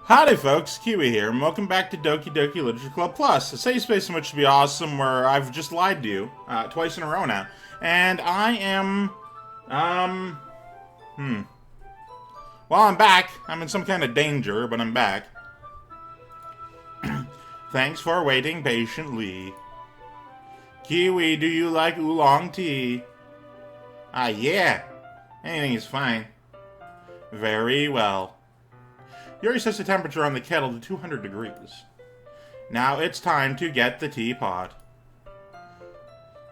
Howdy folks, Keywii here, and welcome back to Doki Literature Club Plus, a safe space in which to be awesome where I've just lied to you, twice in a row now. And I am, well, I'm back. I'm in some kind of danger, but I'm back. Thanks for waiting patiently. Keywii, do you like oolong tea? Yeah. Anything is fine. Very well. Yuri sets the temperature on the kettle to 200 degrees. Now it's time to get the teapot.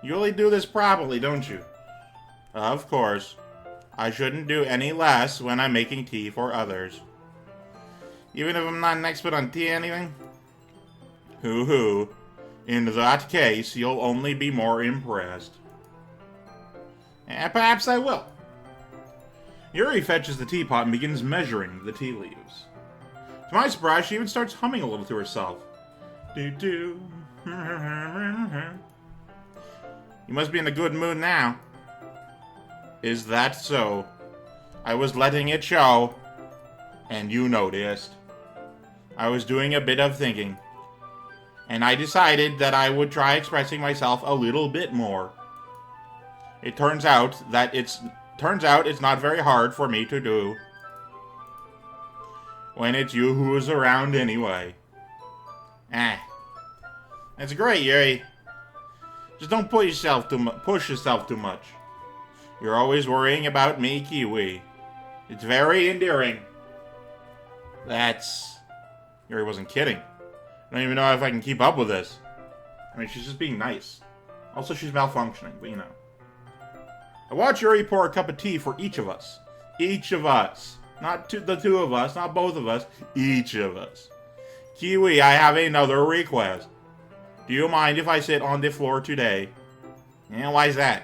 You only do this properly, don't you? Of course. I shouldn't do any less when I'm making tea for others. Even if I'm not an expert on tea or anything? Hoo-hoo. In that case, you'll only be more impressed. Perhaps I will. Yuri fetches the teapot and begins measuring the tea leaves. To my surprise, she even starts humming a little to herself. Do-do. You must be in a good mood now. Is that so? I was letting it show. And you noticed. I was doing a bit of thinking. And I decided that I would try expressing myself a little bit more. It turns out it's not very hard for me to do. When it's you who's around anyway. That's great, Yuri. Just don't push yourself too much. You're always worrying about me, Keywii. It's very endearing. Yuri wasn't kidding. I don't even know if I can keep up with this. I mean, she's just being nice. Also, she's malfunctioning, but you know. I watch Yuri pour a cup of tea for each of us. Each of us. Not the two of us, not both of us. Each of us. Keywii, I have another request. Do you mind if I sit on the floor today? Why's that?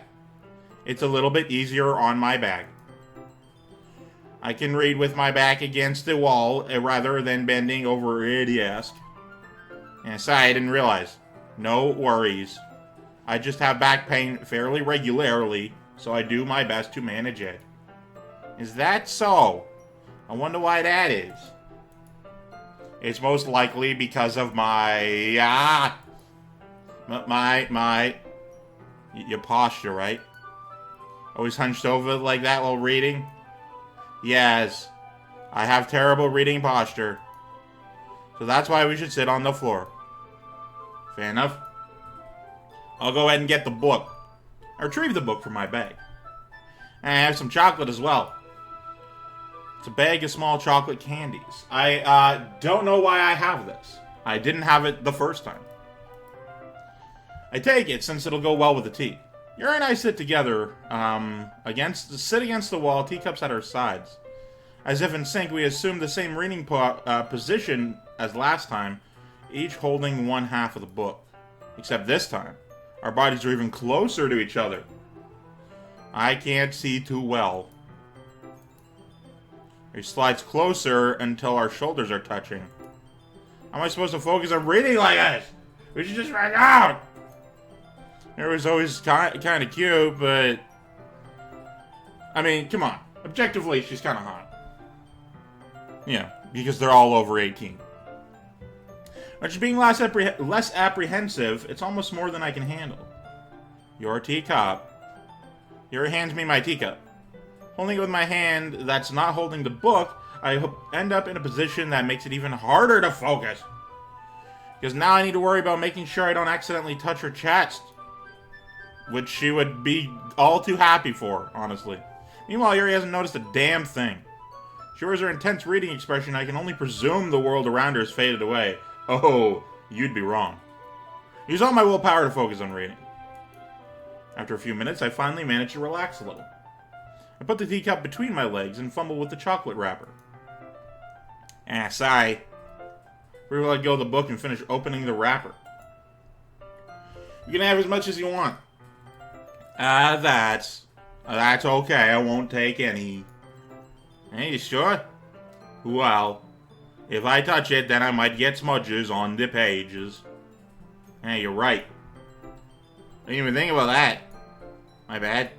It's a little bit easier on my back. I can read with my back against the wall rather than bending over a desk. Sorry, I didn't realize. No worries. I just have back pain fairly regularly, so I do my best to manage it. Is that so? I wonder why that is. It's most likely because of your posture, right? Always hunched over like that while reading? Yes, I have terrible reading posture. So that's why we should sit on the floor. Fair enough. I'll go ahead and get the book. I retrieve the book from my bag. And I have some chocolate as well. It's a bag of small chocolate candies. I don't know why I have this. I didn't have it the first time. I take it since it'll go well with the tea. Yuri and I sit together, sit against the wall, teacups at our sides. As if in sync, we assume the same reading position as last time, each holding one half of the book. Except this time, our bodies are even closer to each other. I can't see too well. He slides closer until our shoulders are touching. How am I supposed to focus on reading like this? We should just hang out! It was always kind of cute, but... I mean, come on. Objectively, she's kind of hot. Yeah, because they're all over 18. But she's being less apprehensive, it's almost more than I can handle. Your teacup. Yuri hands me my teacup. Holding it with my hand that's not holding the book, I end up in a position that makes it even harder to focus. Because now I need to worry about making sure I don't accidentally touch her chest. Which she would be all too happy for, honestly. Meanwhile, Yuri hasn't noticed a damn thing. She wears her intense reading expression, I can only presume the world around her has faded away. Oh, you'd be wrong. Use all my willpower to focus on reading. After a few minutes, I finally manage to relax a little. I put the teacup between my legs and fumble with the chocolate wrapper. Sorry. We will let go of the book and finish opening the wrapper. You can have as much as you want. That's okay. I won't take any. Hey, you sure? Well, if I touch it, then I might get smudges on the pages. Hey, you're right. Didn't even think about that. My bad.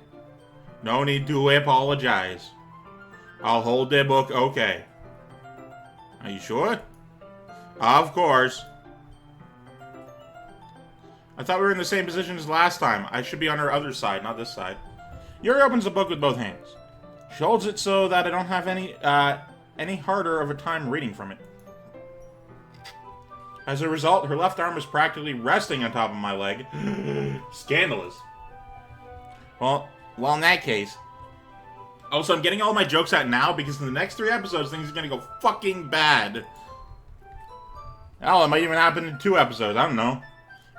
No need to apologize. I'll hold the book okay. Are you sure? Of course. I thought we were in the same position as last time. I should be on her other side, not this side. Yuri opens the book with both hands. She holds it so that I don't have any harder of a time reading from it. As a result, her left arm is practically resting on top of my leg. Scandalous. Well, in that case. Also, I'm getting all my jokes out now because in the next 3 episodes, things are gonna go fucking bad. Hell, it might even happen in 2 episodes. I don't know.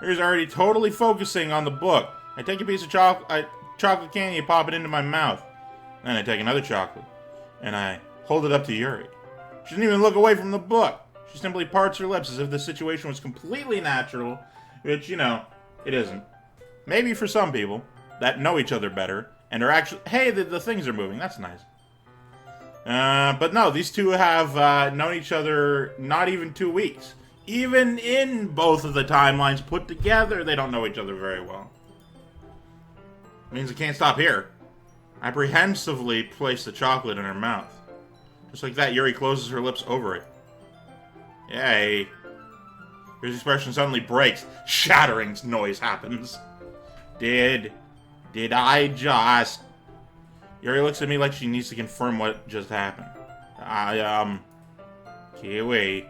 Yuri's already totally focusing on the book. I take a piece of chocolate candy and pop it into my mouth. Then I take another chocolate, and I hold it up to Yuri. She doesn't even look away from the book. She simply parts her lips as if the situation was completely natural, which, you know, it isn't. Maybe for some people that know each other better and are actually, hey, the things are moving, that's nice. But no, these two have known each other not even 2 weeks. Even in both of the timelines put together, they don't know each other very well. Means it can't stop here. I apprehensively place the chocolate in her mouth. Just like that, Yuri closes her lips over it. Yay. Yuri's expression suddenly breaks. Shattering noise happens. Did I just... Yuri looks at me like she needs to confirm what just happened. Keywii.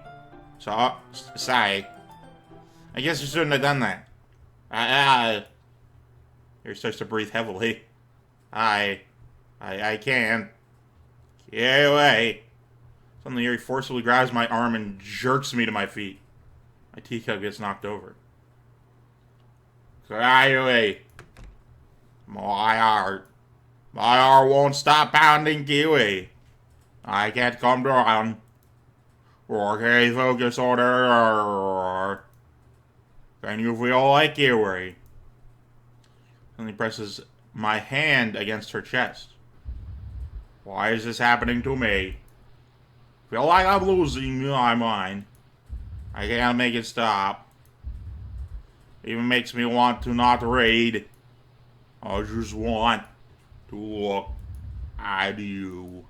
Sorry. I guess you shouldn't have done that. Yuri starts to breathe heavily. I can't. Get away. Suddenly Yuri forcibly grabs my arm and jerks me to my feet. My teacup gets knocked over. Get away. My heart won't stop pounding, Keywii. I can't come down. Okay, focus order. Can you feel like Yuri? Suddenly presses my hand against her chest. Why is this happening to me? Feel like I'm losing my mind. I can't make it stop. Even makes me want to not read. I just want to look at you.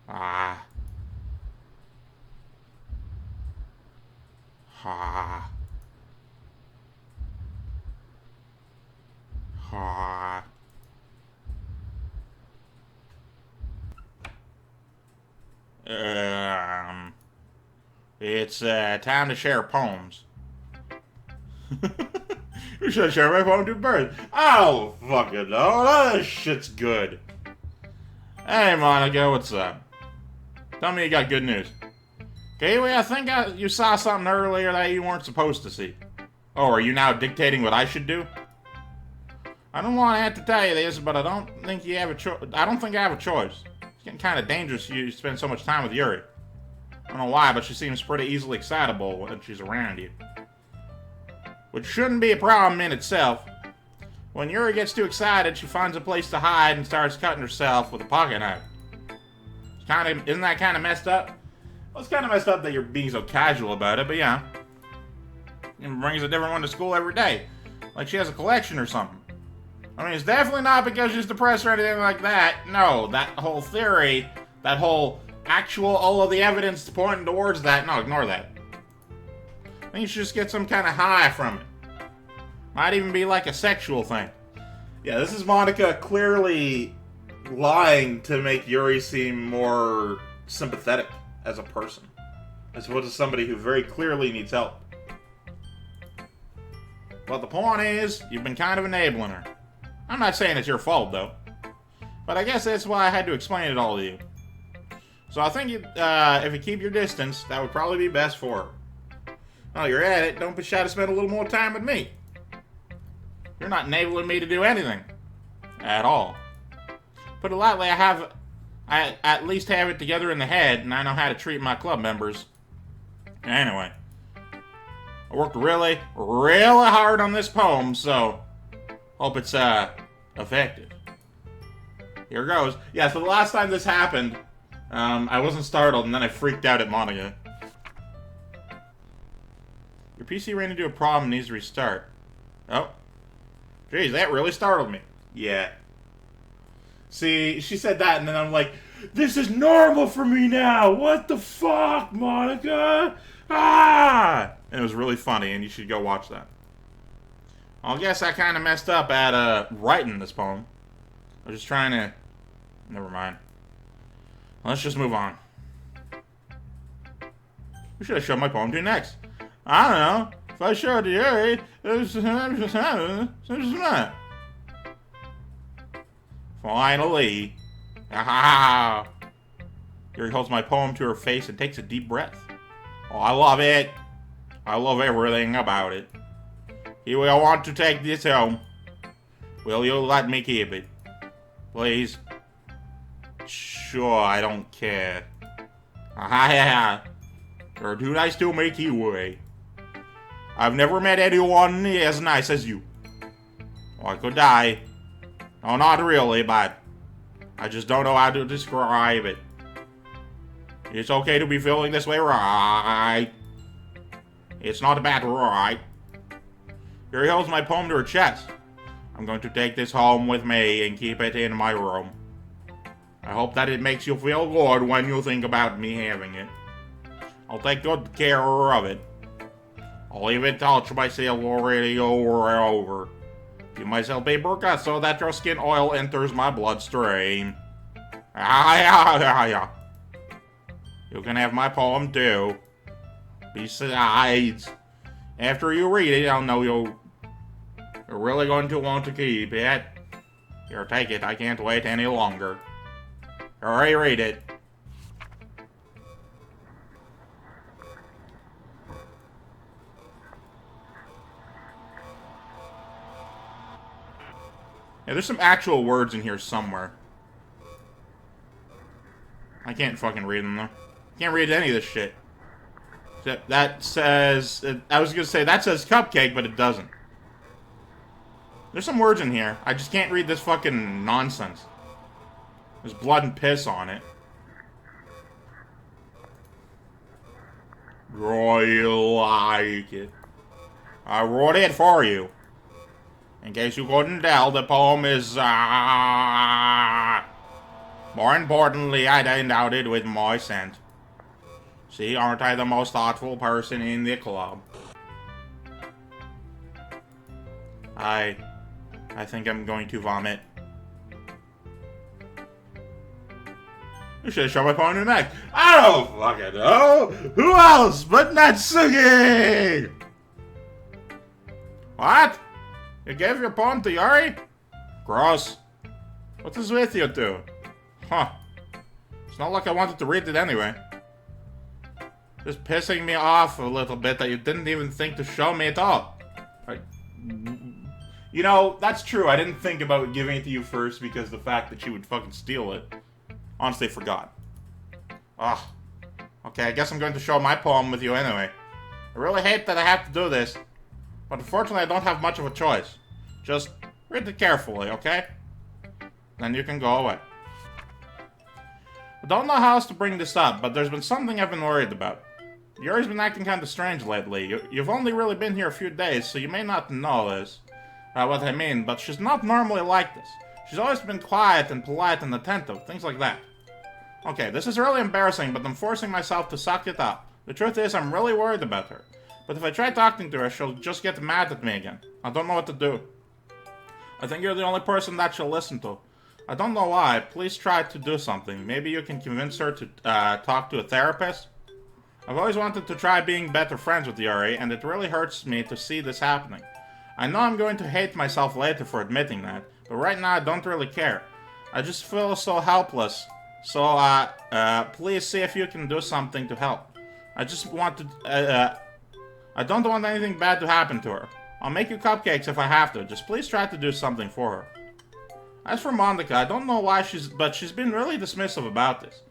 Ah. It's time to share poems. You should share my poem to birds. Oh, fucking no. That shit's good. Hey, Monica, what's up? Tell me you got good news. Keywii, I think you saw something earlier that you weren't supposed to see. Oh, are you now dictating what I should do? I don't want to have to tell you this, but I don't think you have a choice. I don't think I have a choice. It's getting kind of dangerous you spend so much time with Yuri. I don't know why, but she seems pretty easily excitable when she's around you. Which shouldn't be a problem in itself. When Yuri gets too excited, she finds a place to hide and starts cutting herself with a pocket knife. Isn't that kind of messed up? Well, it's kind of messed up that you're being so casual about it, but yeah. And brings a different one to school every day. Like she has a collection or something. I mean, it's definitely not because she's depressed or anything like that. No, that whole theory, that whole all of the evidence pointing towards that, no, ignore that. I think you should just get some kind of high from it. Might even be like a sexual thing. Yeah, this is Monica clearly lying to make Yuri seem more sympathetic as a person, as opposed to somebody who very clearly needs help. But the point is, you've been kind of enabling her. I'm not saying it's your fault, though. But I guess that's why I had to explain it all to you. So I think if you keep your distance, that would probably be best for her. While you're at it, don't be shy to spend a little more time with me. You're not enabling me to do anything. At all. Put it lightly, I at least have it together in the head, and I know how to treat my club members. Anyway. I worked really, really hard on this poem, so hope it's effective. Here goes. Yeah, so the last time this happened, I wasn't startled, and then I freaked out at Monica. Your PC ran into a problem and needs to restart. Oh. Jeez, that really startled me. Yeah. See, she said that, and then I'm like, This is normal for me now. What the fuck, Monica? Ah! And it was really funny, and you should go watch that. Well, I guess I kind of messed up at writing this poem. I was just trying to... Never mind. Let's just move on. Who should I show my poem to next? I don't know. If I show it to Yuri... Finally. Ah! Yuri holds my poem to her face and takes a deep breath. Oh, I love it. I love everything about it. Keywii, I want to take this home. Will you let me keep it? Please? Sure, I don't care. You're too nice to me, Keywii. I've never met anyone as nice as you. Well, I could die. No, not really, but I just don't know how to describe it. It's okay to be feeling this way, right? It's not bad, right? Yuri holds my poem to her chest. I'm going to take this home with me and keep it in my room. I hope that it makes you feel good when you think about me having it. I'll take good care of it. I'll even touch myself already over and over. Give myself paper cut so that your skin oil enters my bloodstream. You can have my poem too. Besides, after you read it, I'll know you're really going to want to keep it. Here, take it. I can't wait any longer. Hurry, read it. Yeah, there's some actual words in here somewhere. I can't fucking read them, though. Can't read any of this shit. That says... I was gonna say, that says cupcake, but it doesn't. There's some words in here. I just can't read this fucking nonsense. There's blood and piss on it. You like it. I wrote it for you. In case you couldn't tell, the poem is, more importantly, I dined out it with my scent. See, aren't I the most thoughtful person in the club? I think I'm going to vomit. You should have shown my poem to next. I don't fucking know! Who else but Natsuki? What? You gave your poem to Yuri? Gross. What is with you two? Huh. It's not like I wanted to read it anyway. Just pissing me off a little bit that you didn't even think to show me at all. You know, that's true. I didn't think about giving it to you first because the fact that you would fucking steal it. Honestly, forgot. Ugh. Okay, I guess I'm going to show my poem with you anyway. I really hate that I have to do this. But unfortunately, I don't have much of a choice. Just read it carefully, okay? Then you can go away. I don't know how else to bring this up, but there's been something I've been worried about. Yuri's been acting kind of strange lately. You've only really been here a few days, so you may not know this. What I mean, but she's not normally like this. She's always been quiet and polite and attentive, things like that. Okay, this is really embarrassing, but I'm forcing myself to suck it up. The truth is, I'm really worried about her. But if I try talking to her, she'll just get mad at me again. I don't know what to do. I think you're the only person that she'll listen to. I don't know why. Please try to do something. Maybe you can convince her to talk to a therapist? I've always wanted to try being better friends with Yuri, and it really hurts me to see this happening. I know I'm going to hate myself later for admitting that, but right now I don't really care. I just feel so helpless. So, please see if you can do something to help. I just want to, I don't want anything bad to happen to her. I'll make you cupcakes if I have to. Just please try to do something for her. As for Monica, I don't know why she's been really dismissive about this.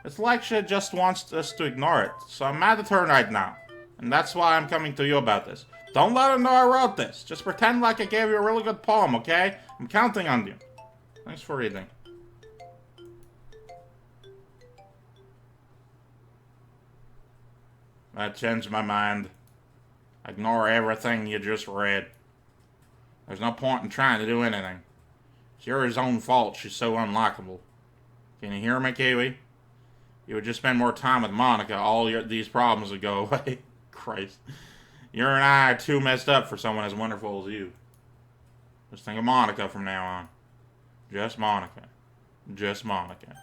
It's like she just wants us to ignore it. So I'm mad at her right now. And that's why I'm coming to you about this. Don't let her know I wrote this. Just pretend like I gave you a really good poem, okay? I'm counting on you. Thanks for reading. That changed my mind. Ignore everything you just read. There's no point in trying to do anything. It's Yuri's own fault she's so unlikable. Can you hear me, Keywii? You would just spend more time with Monica, these problems would go away. Christ. You and I are too messed up for someone as wonderful as you. Just think of Monica from now on. Just Monica. Just Monica.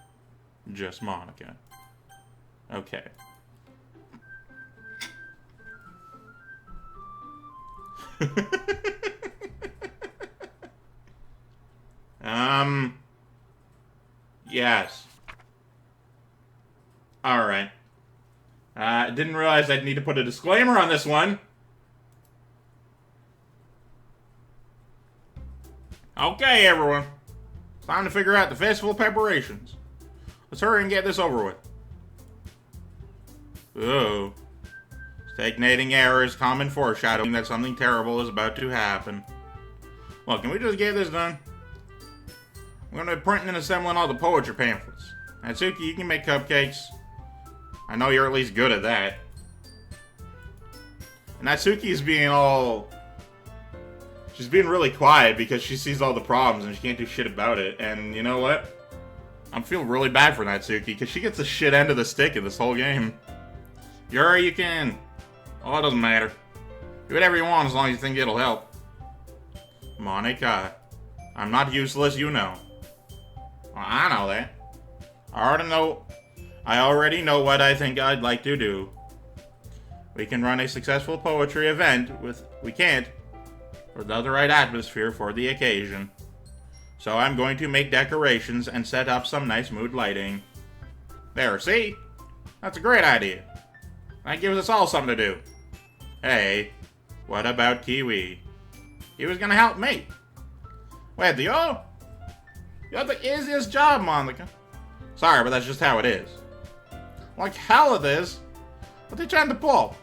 Just Monica. Okay. Yes. Alright. Didn't realize I'd need to put a disclaimer on this one. Okay, everyone. It's time to figure out the festival preparations. Let's hurry and get this over with. Ooh. Stagnating errors, common foreshadowing that something terrible is about to happen. Well, can we just get this done? I'm going to be printing and assembling all the poetry pamphlets. Natsuki, you can make cupcakes. I know you're at least good at that. And Natsuki's being all... She's being really quiet because she sees all the problems and she can't do shit about it. And you know what? I'm feeling really bad for Natsuki because she gets the shit end of the stick in this whole game. Yuri, you can. Oh, it doesn't matter. Do whatever you want as long as you think it'll help. Monica, I'm not useless, you know. Well, I know that. I already know what I think I'd like to do. We can run a successful poetry event without the right atmosphere for the occasion. So I'm going to make decorations and set up some nice mood lighting. There, see? That's a great idea. That gives us all something to do. Hey, what about Keywii? He was gonna help me. Wait, you have the easiest job, Monica. Sorry, but that's just how it is. Like hell it is. What are you trying to pull?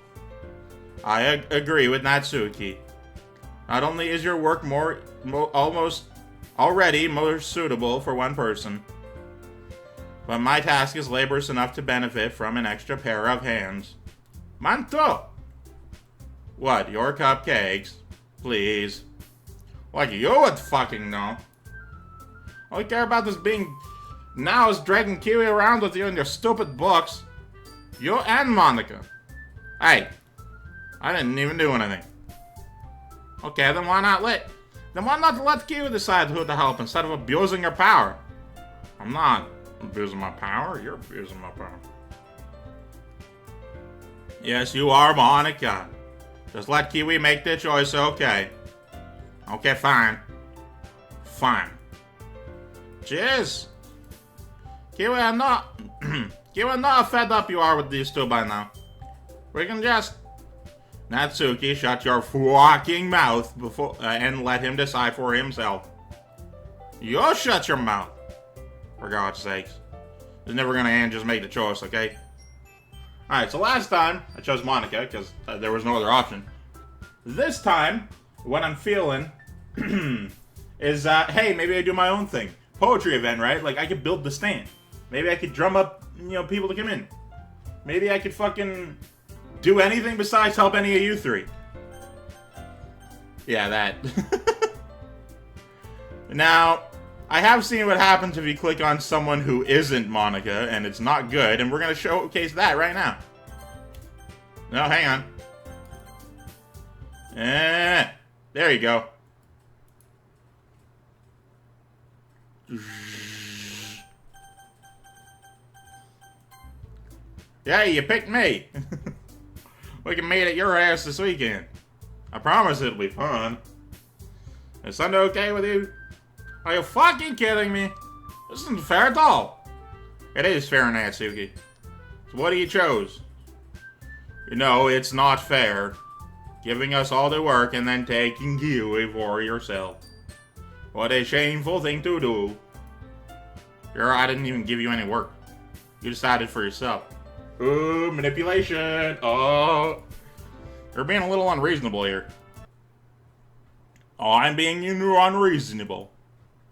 I agree with Natsuki. Not only is your work almost already more suitable for one person, but my task is laborious enough to benefit from an extra pair of hands. Manto! What, your cupcakes? Please. Like you would fucking know. All you care about is now is dragging Keywii around with you in your stupid books. You and Monica. Hey, I didn't even do anything. Okay, then why not let Keywii decide who to help instead of abusing your power? I'm not abusing my power, you're abusing my power. Yes, you are, Monica. Just let Keywii make their choice, okay? Okay, fine. Fine. Cheers! Keywii, I'm not fed up you are with these two by now. We can just... Natsuki, shut your fucking mouth before and let him decide for himself. You shut your mouth. For God's sakes. It's never gonna end, just make the choice, okay? Alright, so last time, I chose Monica, because there was no other option. This time, what I'm feeling is, hey, maybe I do my own thing. Poetry event, right? Like, I could build the stand. Maybe I could drum up, people to come in. Maybe I could fucking do anything besides help any of you three. Yeah, that. Now, I have seen what happens if you click on someone who isn't Monica, and it's not good, and we're going to showcase that right now. No, hang on. There you go. Yeah, you picked me. We can meet at your house this weekend. I promise it'll be fun. Is Sunday okay with you? Are you fucking kidding me? This isn't fair at all. It is fair, Natsuki. So what do you chose? You know, it's not fair. Giving us all the work and then taking Keywii for yourself. What a shameful thing to do. I didn't even give you any work. You decided for yourself. Ooh, manipulation. Oh. You're being a little unreasonable here. Oh, I'm being unreasonable.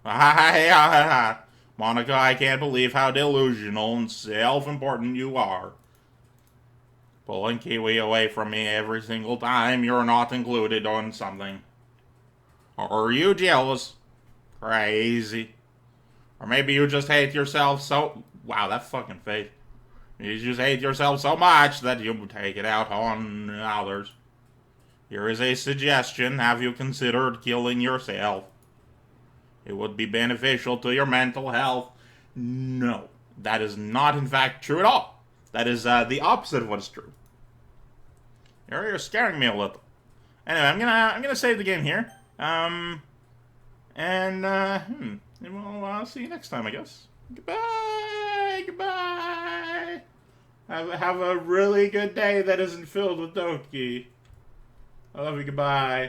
Monica, I can't believe how delusional and self-important you are. Pulling Keywii away from me every single time you're not included on something. Are you jealous? Crazy. Or maybe you just hate yourself so... Wow, that fucking face. You just hate yourself so much that you take it out on others. Here is a suggestion. Have you considered killing yourself? It would be beneficial to your mental health. No. That is not, in fact, true at all. That is the opposite of what is true. You're scaring me a little. Anyway, I'm gonna save the game here. Well, I'll see you next time, I guess. Goodbye! Goodbye! Have a really good day that isn't filled with Doki. I love you, goodbye.